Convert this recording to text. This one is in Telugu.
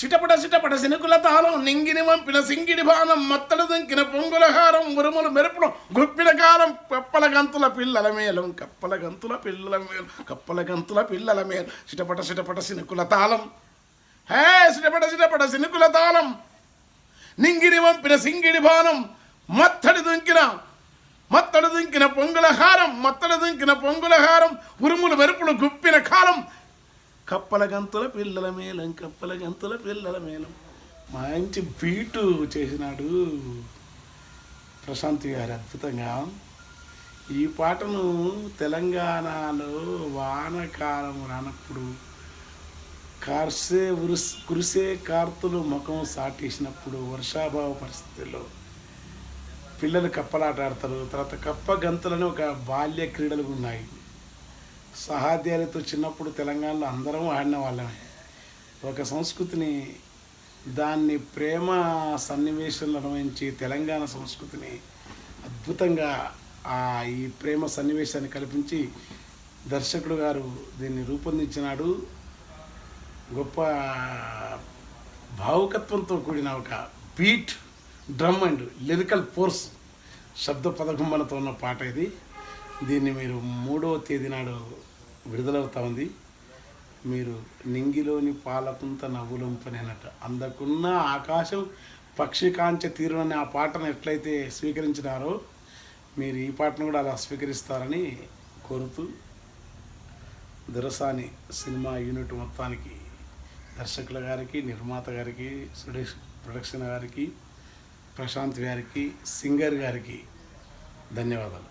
చిటపట చిటపట సినుకుల తాళం నింగిని వంపిన సింగిడి బాణం మత్తడు దంకిన పొంగుల హారం ఉరుములు మెరుపులు గుప్పిన కాలం కప్పల గంతుల పిల్లల మేలం కప్పల గంతుల పిల్లల మేలు కప్పల గంతుల పిల్లల మేలు చిటపట చిటపట సినుకుల తాళం హే చిటపట చిటపట సినుకుల తాళం నింగిని వంపిన సింగిడి బాణం మత్తడి దుంకిన పొంగుల హారం ఉరుములు మెరుపులు గుప్పిన కాలం కప్పల గంతుల పిల్లల మేలం మంచి బీటు చేసినాడు ప్రశాంత్ గారు అద్భుతంగా. ఈ పాటను తెలంగాణలో వానకాలం రానప్పుడు కురిసే కార్తులు ముఖం సాటేసినప్పుడు వర్షాభావ పరిస్థితుల్లో పిల్లలు కప్పలాట ఆడతారు. తర్వాత కప్ప గంతులని ఒక బాల్య క్రీడలు ఉన్నాయి. సహాధ్యాయులతో చిన్నప్పుడు తెలంగాణలో అందరం ఆడిన వాళ్ళమే. ఒక సంస్కృతిని దాన్ని ప్రేమ సన్నివేశంలో అనుభవించి తెలంగాణ సంస్కృతిని అద్భుతంగా ఈ ప్రేమ సన్నివేశాన్ని కల్పించి దర్శకుడు గారు దీన్ని రూపొందించినాడు. గొప్ప భావుకత్వంతో కూడిన ఒక beat drum and lyrical force శబ్ద పదగుమ్మలతో ఉన్న పాట ఇది. దీన్ని మీరు 3వ తేదీ నాడు విడుదలవుతా ఉంది. మీరు నింగిలోని పాలకుంత నవ్వులంపనేనట అందకున్న ఆకాశం పక్షి కాంచ తీరునని ఆ పాటను ఎట్లయితే స్వీకరించినారో మీరు ఈ పాటను కూడా అలా స్వీకరిస్తారని కోరుతూ దొరసాని సినిమా యూనిట్ మొత్తానికి దర్శకుల గారికి, నిర్మాత గారికి, సురేష్ ప్రొడక్షన్ గారికి, ప్రశాంత్ గారికి, సింగర్ గారికి ధన్యవాదాలు.